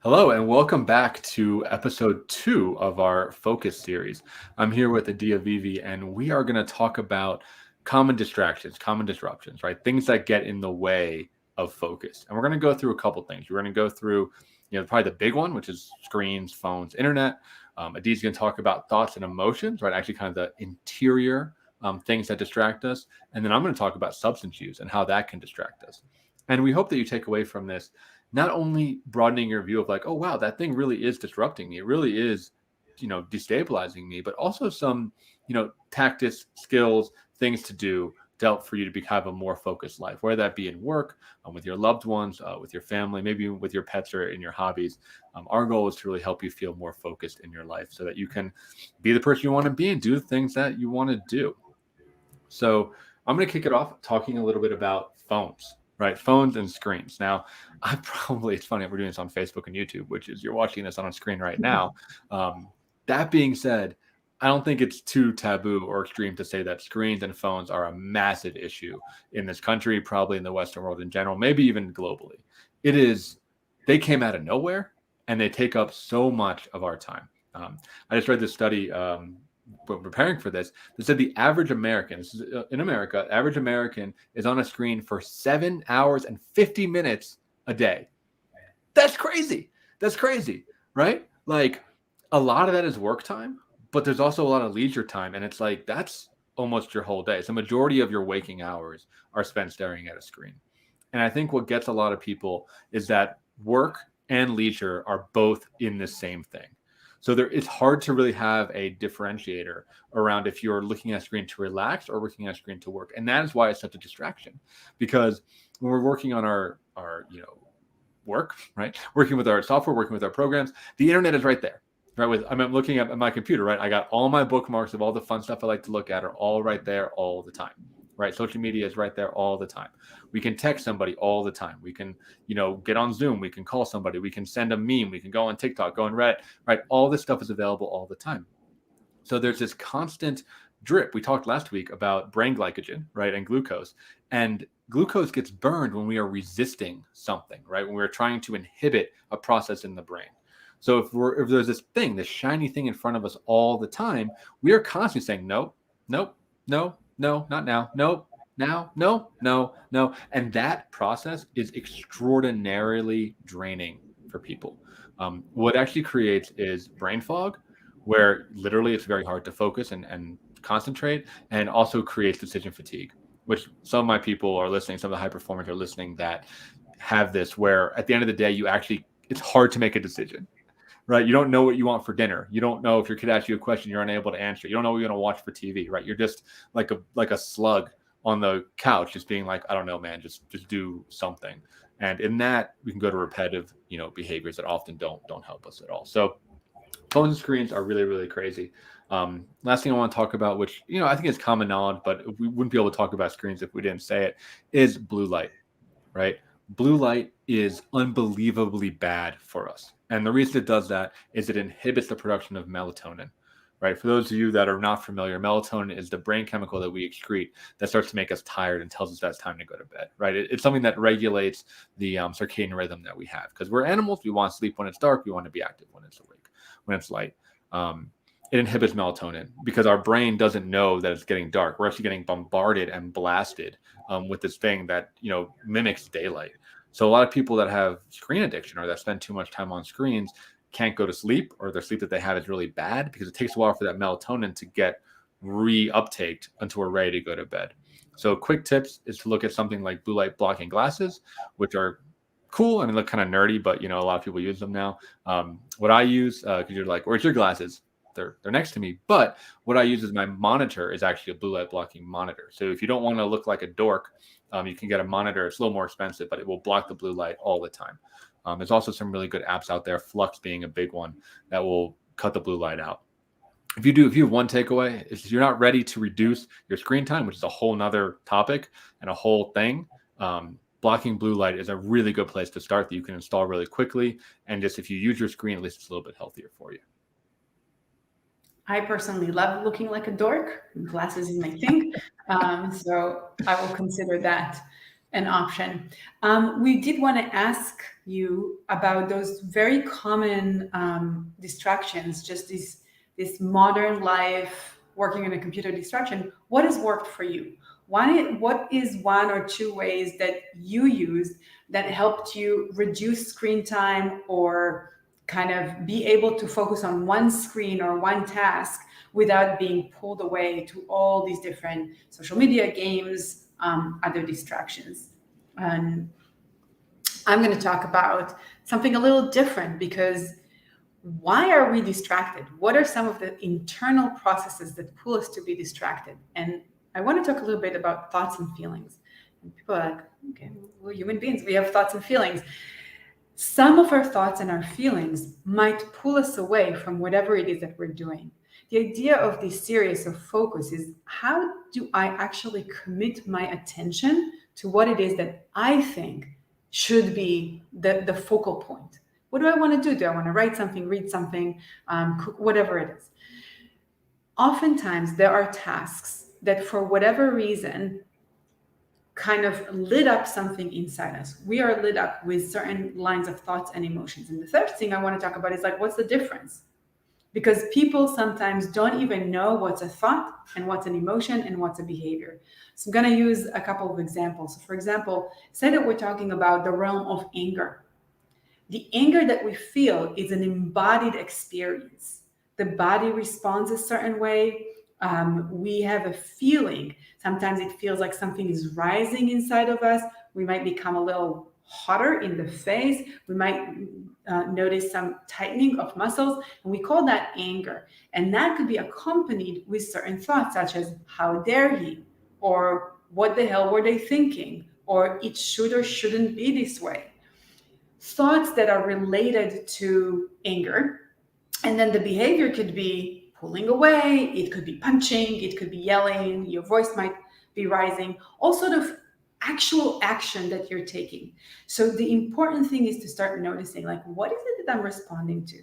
Hello, and welcome back to episode 2 of our Focus series. I'm here with Adia Vivi, and we are going to talk about common distractions, common disruptions, right? Things that get in the way of focus. And we're going to go through a couple things. We're going to go through, probably the big one, which is screens, phones, internet. Adia's going to talk about thoughts and emotions, right? Actually, kind of the interior things that distract us. And then I'm going to talk about substance use and how that can distract us. And we hope that you take away from this not only broadening your view of like, oh, wow, that thing really is disrupting me. It really is, destabilizing me, but also some, tactics, skills, things to do to help for you to have a more focused life, whether that be in work, with your loved ones, with your family, maybe with your pets or in your hobbies. Our goal is to really help you feel more focused in your life so that you can be the person you want to be and do the things that you want to do. So I'm going to kick it off talking a little bit about phones, right? Phones and screens. Now, it's funny, we're doing this on Facebook and YouTube, which is you're watching this on a screen right now. That being said, I don't think it's too taboo or extreme to say that screens and phones are a massive issue in this country, probably in the Western world in general, maybe even globally. They came out of nowhere and they take up so much of our time. I just read this study preparing for this. They said the average American, this is in America, average American is on a screen for 7 hours and 50 minutes a day. That's crazy. That's crazy, right? Like a lot of that is work time, but there's also a lot of leisure time. And it's like, that's almost your whole day. So the majority of your waking hours are spent staring at a screen. And I think what gets a lot of people is that work and leisure are both in the same thing. So it's hard to really have a differentiator around if you're looking at a screen to relax or looking at a screen to work. And that is why it's such a distraction, because when we're working on our work, right? Working with our software, working with our programs, the internet is right there, right? I'm looking at my computer, right? I got all my bookmarks of all the fun stuff I like to look at are all right there all the time, right? Social media is right there all the time. We can text somebody all the time. We can, get on Zoom. We can call somebody. We can send a meme. We can go on TikTok, go on Reddit, right? All this stuff is available all the time. So there's this constant drip. We talked last week about brain glycogen, right? And glucose. And glucose gets burned when we are resisting something, right? When we're trying to inhibit a process in the brain. So if there's this thing, this shiny thing in front of us all the time, we are constantly saying, nope, nope, no, no, not now, nope, now, no, no, no. And that process is extraordinarily draining for people. What actually creates is brain fog, where literally it's very hard to focus and concentrate, and also creates decision fatigue, which some of my people are listening, some of the high performers are listening that have this, where at the end of the day, it's hard to make a decision. Right. You don't know what you want for dinner. You don't know if your kid asks you a question, you're unable to answer. You don't know what you're going to watch for TV. Right. You're just like a slug on the couch, just being like, I don't know, man, just do something. And in that, we can go to repetitive, behaviors that often don't help us at all. So phones and screens are really, really crazy. Last thing I want to talk about, which, I think is common knowledge, but we wouldn't be able to talk about screens if we didn't say it, is blue light, right? Blue light is unbelievably bad for us. And the reason it does that is it inhibits the production of melatonin, right? For those of you that are not familiar, melatonin is the brain chemical that we excrete that starts to make us tired and tells us that it's time to go to bed, right? It's something that regulates the circadian rhythm that we have, because we're animals. We want to sleep when it's dark. We want to be active when it's awake, when it's light. It inhibits melatonin because our brain doesn't know that it's getting dark. We're actually getting bombarded and blasted with this thing that, mimics daylight. So a lot of people that have screen addiction or that spend too much time on screens can't go to sleep, or their sleep that they have is really bad because it takes a while for that melatonin to get reuptaked until we're ready to go to bed. So quick tips is to look at something like blue light blocking glasses, which are cool. I mean, look kind of nerdy, but a lot of people use them now. What I use, because you're like, where's your glasses? They're next to me. But what I use as my monitor is actually a blue light blocking monitor. So if you don't want to look like a dork, you can get a monitor. It's a little more expensive, but it will block the blue light all the time. There's also some really good apps out there, Flux being a big one, that will cut the blue light out. If you have one takeaway, if you're not ready to reduce your screen time, which is a whole nother topic and a whole thing, blocking blue light is a really good place to start that you can install really quickly. And just if you use your screen, at least it's a little bit healthier for you. I personally love looking like a dork. Glasses is my thing. So I will consider that. an option. We did want to ask you about those very common distractions, just this modern life, working on a computer distraction. What has worked for you? What is one or two ways that you used that helped you reduce screen time or kind of be able to focus on one screen or one task without being pulled away to all these different social media, games, other distractions? And I'm going to talk about something a little different, because why are we distracted? What are some of the internal processes that pull us to be distracted? And I want to talk a little bit about thoughts and feelings. And people are like, okay, we're human beings, we have thoughts and feelings. Some of our thoughts and our feelings might pull us away from whatever it is that we're doing. The idea of this series of focus is, how do I actually commit my attention to what it is that I think should be the focal point? What do I want to do? Do I want to write something, read something, cook, whatever it is? Oftentimes, there are tasks that, for whatever reason, kind of lit up something inside us. We are lit up with certain lines of thoughts and emotions. And the third thing I want to talk about is like, what's the difference? Because people sometimes don't even know what's a thought and what's an emotion and what's a behavior. So I'm going to use a couple of examples. So for example, say that we're talking about the realm of anger. The anger that we feel is an embodied experience. The body responds a certain way. We have a feeling. Sometimes it feels like something is rising inside of us. We might become a little hotter in the face. We might notice some tightening of muscles, and we call that anger. And that could be accompanied with certain thoughts, such as, how dare he? Or what the hell were they thinking? Or it should or shouldn't be this way. Thoughts that are related to anger. And then the behavior could be pulling away, it could be punching, it could be yelling, your voice might be rising, all sort of actual action that you're taking. So the important thing is to start noticing, like, what is it that I'm responding to?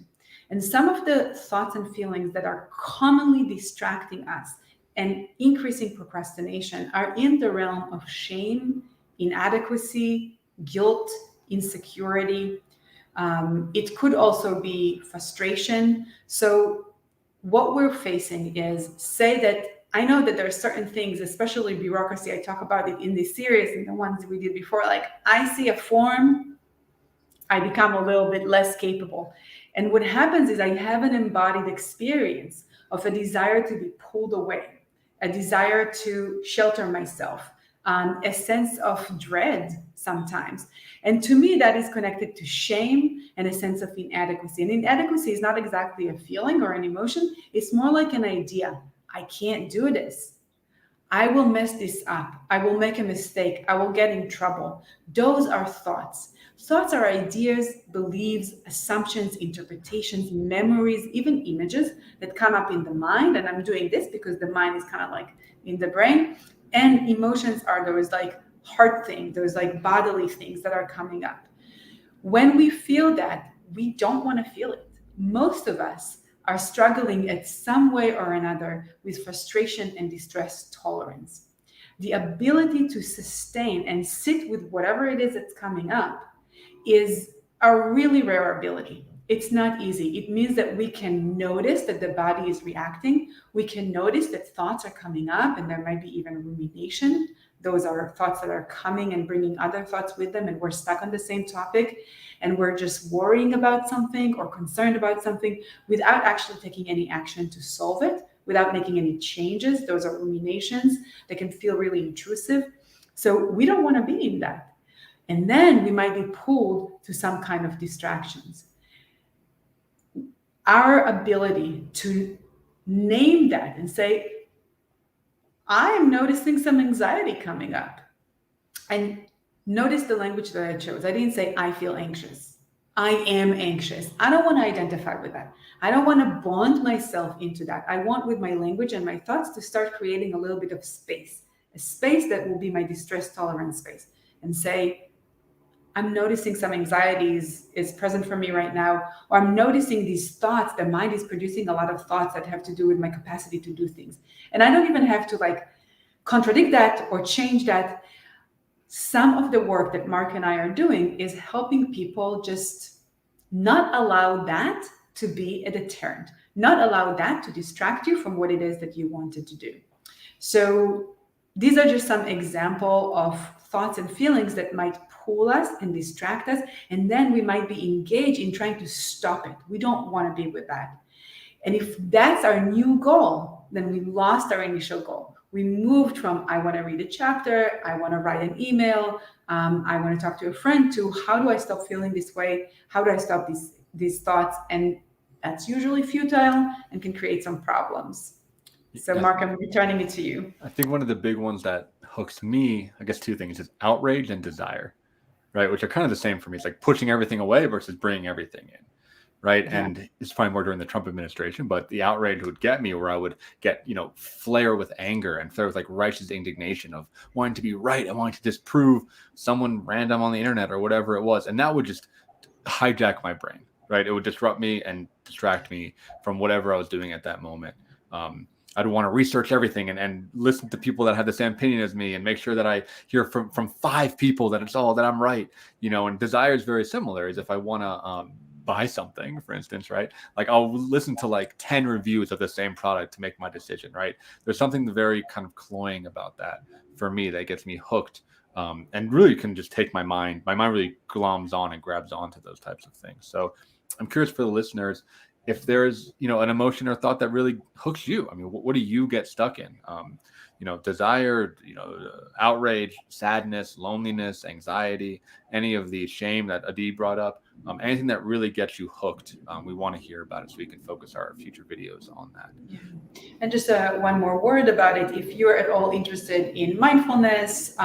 And some of the thoughts and feelings that are commonly distracting us and increasing procrastination are in the realm of shame, inadequacy, guilt, insecurity. It could also be frustration. So what we're facing is, say that I know that there are certain things, especially bureaucracy, I talk about it in this series and the ones we did before, like, I see a form, I become a little bit less capable. And what happens is, I have an embodied experience of a desire to be pulled away, a desire to shelter myself, a sense of dread sometimes. And to me, that is connected to shame and a sense of inadequacy. And inadequacy is not exactly a feeling or an emotion. It's more like an idea. I can't do this. I will mess this up. I will make a mistake. I will get in trouble. Those are thoughts. Thoughts are ideas, beliefs, assumptions, interpretations, memories, even images that come up in the mind. And I'm doing this because the mind is kind of like in the brain. And emotions are those like heart things, those like bodily things that are coming up. When we feel that, we don't want to feel it. Most of us are struggling at some way or another with frustration and distress tolerance. The ability to sustain and sit with whatever it is that's coming up is a really rare ability. It's not easy. It means that we can notice that the body is reacting. We can notice that thoughts are coming up, and there might be even rumination. Those are thoughts that are coming and bringing other thoughts with them, and we're stuck on the same topic, and we're just worrying about something or concerned about something without actually taking any action to solve it, without making any changes. Those are ruminations that can feel really intrusive. So we don't want to be in that. And then we might be pulled to some kind of distractions. Our ability to name that and say, I am noticing some anxiety coming up. And notice the language that I chose. I didn't say I feel anxious. I am anxious. I don't want to identify with that. I don't want to bond myself into that. I want, with my language and my thoughts, to start creating a little bit of space, a space that will be my distress tolerance space, and say, I'm noticing some anxieties is present for me right now, or I'm noticing these thoughts. The mind is producing a lot of thoughts that have to do with my capacity to do things. And I don't even have to like contradict that or change that. some of the work that Mark and I are doing is helping people just not allow that to be a deterrent, not allow that to distract you from what it is that you wanted to do. So these are just some example of thoughts and feelings that might pull us and distract us, and then we might be engaged in trying to stop it. We don't want to be with that. And if that's our new goal, then we lost our initial goal. We moved from I want to read a chapter, I want to write an email, I want to talk to a friend, to how do I stop feeling this way? How do I stop these thoughts? And that's usually futile and can create some problems. So, Yes. Mark, I'm returning it to you. I think one of the big ones that hooks me, I guess two things, is outrage and desire, right? Which are kind of the same for me. It's like pushing everything away versus bringing everything in, right? Yeah. And it's probably more during the Trump administration, but the outrage would get me where I would get, flare with anger and flare with like righteous indignation of wanting to be right and wanting to disprove someone random on the internet or whatever it was. And that would just hijack my brain, right? It would disrupt me and distract me from whatever I was doing at that moment. I'd want to research everything and listen to people that had the same opinion as me and make sure that I hear from 5 people that it's all that I'm right, and desire is very similar. Is if I want to buy something, for instance, right? Like I'll listen to like 10 reviews of the same product to make my decision, right? There's something very kind of cloying about that for me that gets me hooked, and really can just take my mind really gloms on and grabs onto those types of things. So I'm curious for the listeners, if there's, an emotion or thought that really hooks you. I mean, what do you get stuck in? Desire, outrage, sadness, loneliness, anxiety, any of the shame that Adi brought up, anything that really gets you hooked. We want to hear about it so we can focus our future videos on that. Yeah. And just one more word about it. If you're at all interested in mindfulness,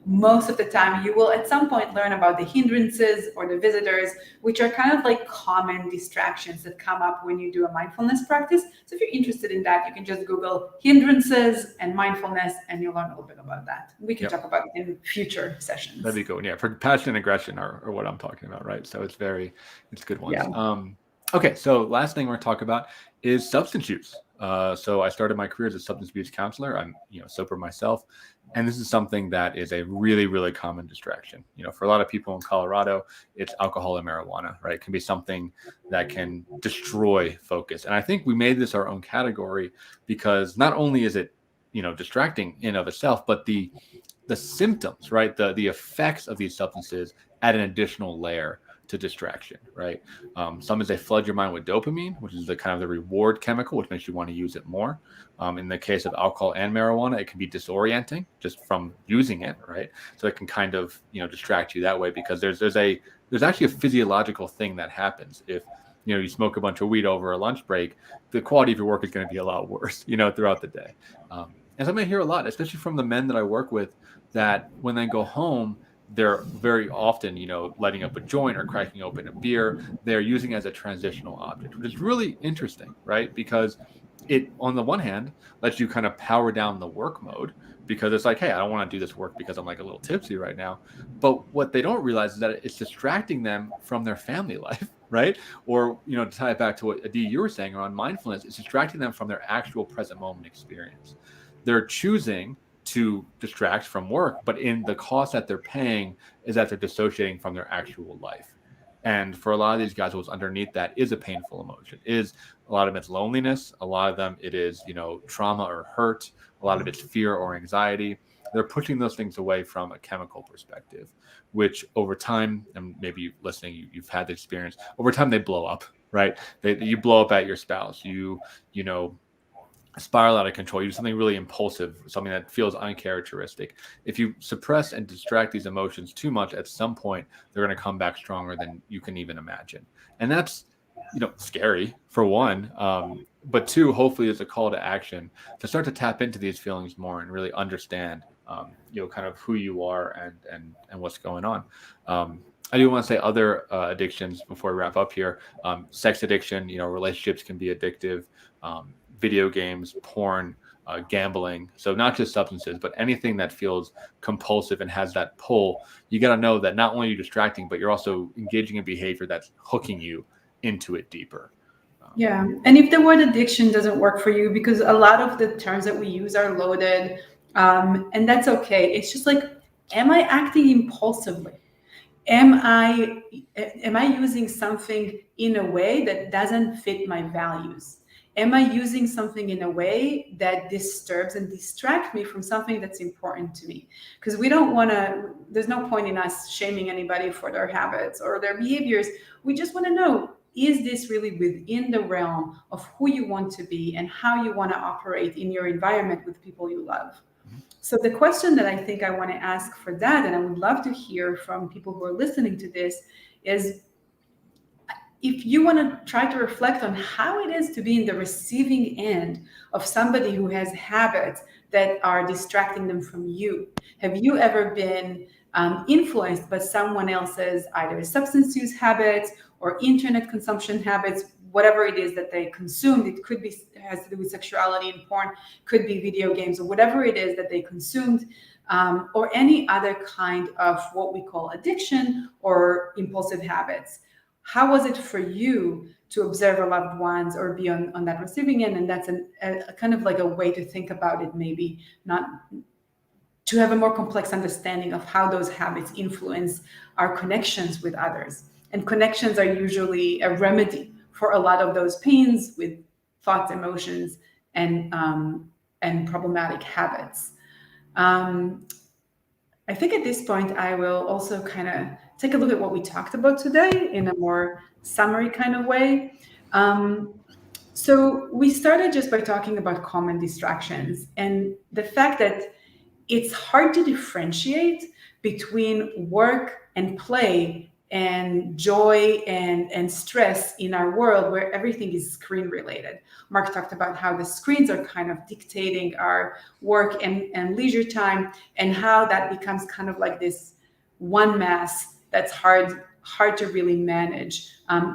most of the time you will at some point learn about the hindrances or the visitors, which are kind of like common distractions that come up when you do a mindfulness practice. So if you're interested in that, you can just Google hindrances and mindfulness and you'll learn a little bit about that. We can talk about it in future sessions. That'd be good. Yeah, for passion and aggression are what I'm talking about, right? So it's good ones. Yeah. Okay, so last thing we're going to talk about is substance use. So I started my career as a substance abuse counselor. I'm, sober myself. And this is something that is a really, really common distraction. For a lot of people in Colorado, it's alcohol and marijuana, right? It can be something that can destroy focus. And I think we made this our own category because not only is it, distracting in of itself, but the symptoms, right? The effects of these substances add an additional layer to distraction, right? Some is they flood your mind with dopamine, which is the kind of the reward chemical, which makes you want to use it more. In the case of alcohol and marijuana, it can be disorienting just from using it, right? So it can kind of, distract you that way because there's actually a physiological thing that happens if you smoke a bunch of weed over a lunch break. The quality of your work is going to be a lot worse, throughout the day. And something I hear a lot, especially from the men that I work with, that when they go home, they're very often, lighting up a joint or cracking open a beer. They're using it as a transitional object, which is really interesting, right? Because it, on the one hand, lets you kind of power down the work mode because it's like, hey, I don't want to do this work because I'm like a little tipsy right now. But what they don't realize is that it's distracting them from their family life, right? Or, to tie it back to what Adi, you were saying around mindfulness, it's distracting them from their actual present moment experience. They're choosing to distract from work, but in the cost that they're paying is that they're dissociating from their actual life. And for a lot of these guys, what's underneath that is a painful emotion. Is a lot of it's loneliness, a lot of them it is, trauma or hurt, a lot of it's fear or anxiety. They're pushing those things away from a chemical perspective, which over time, and maybe listening, you've had the experience, over time they blow up, right? You blow up at your spouse, you spiral out of control. You do something really impulsive, something that feels uncharacteristic. If you suppress and distract these emotions too much, at some point they're going to come back stronger than you can even imagine. And that's, scary for one, but two, hopefully it's a call to action to start to tap into these feelings more and really understand, kind of who you are and what's going on. I do want to say other addictions before we wrap up here. Sex addiction, relationships can be addictive. Video games, porn, gambling. So not just substances, but anything that feels compulsive and has that pull. You got to know that not only are you distracting, but you're also engaging in behavior that's hooking you into it deeper. Yeah. And if the word addiction doesn't work for you, because a lot of the terms that we use are loaded, and that's okay. It's just like Am I acting impulsively? Am I using something in a way that doesn't fit my values? Am I using something in a way that disturbs and distracts me from something that's important to me? Because we don't want to, there's no point in us shaming anybody for their habits or their behaviors. We just want to know, is this really within the realm of who you want to be and how you want to operate in your environment with people you love? So the question that I think I want to ask for that, and I would love to hear from people who are listening to this, is if you want to try to reflect on how it is to be in the receiving end of somebody who has habits that are distracting them from you. Have you ever been influenced by someone else's either substance use habits or internet consumption habits, whatever it is that they consumed? It could be, has to do with sexuality and porn, could be video games, or whatever it is that they consumed, or any other kind of what we call addiction or impulsive habits. How was it for you to observe your loved ones or be on that receiving end? And that's a kind of like a way to think about it, maybe not to have a more complex understanding of how those habits influence our connections with others. And connections are usually a remedy for a lot of those pains with thoughts, emotions, and problematic habits. I think at this point, I will also kind of take a look at what we talked about today in a more summary kind of way. So we started just by talking about common distractions and the fact that it's hard to differentiate between work and play and joy and stress in our world where everything is screen related. Mark talked about how the screens are kind of dictating our work and leisure time, and how that becomes kind of like this one mass that's hard to really manage.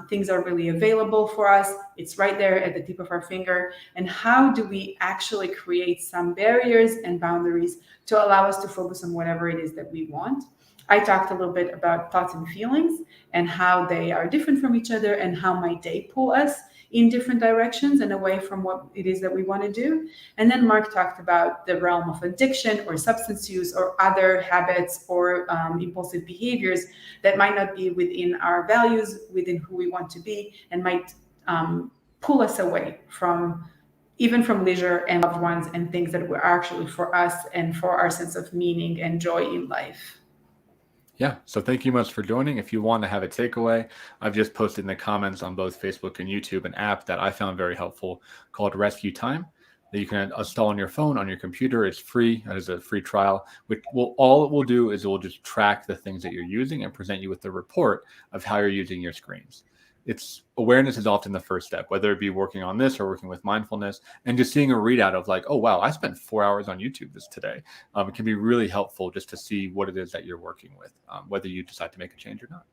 Things are really available for us. It's right there at the tip of our finger. And how do we actually create some barriers and boundaries to allow us to focus on whatever it is that we want? I talked a little bit about thoughts and feelings and how they are different from each other and how might they pull us in different directions and away from what it is that we want to do. And then Mark talked about the realm of addiction or substance use or other habits or impulsive behaviors that might not be within our values, within who we want to be, and might pull us away from even from leisure and loved ones and things that were actually for us and for our sense of meaning and joy in life. Yeah, so thank you much for joining. If you want to have a takeaway, I've just posted in the comments on both Facebook and YouTube an app that I found very helpful called Rescue Time that you can install on your phone, on your computer. It's free. It is a free trial, which all it will do is it will just track the things that you're using and present you with a report of how you're using your screens. It's awareness is often the first step, whether it be working on this or working with mindfulness, and just seeing a readout of like, oh, wow, I spent 4 hours on YouTube this today. It can be really helpful just to see what it is that you're working with, whether you decide to make a change or not.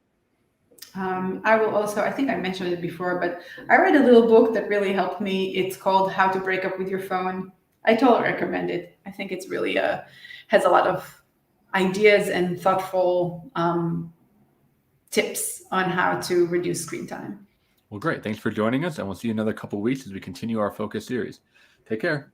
I will also, I think I mentioned it before, but I read a little book that really helped me. It's called How to Break Up with Your Phone. I totally recommend it. I think it's really has a lot of ideas and thoughtful tips on how to reduce screen time. Well, great. Thanks for joining us, and we'll see you another couple of weeks as we continue our focus series. Take care.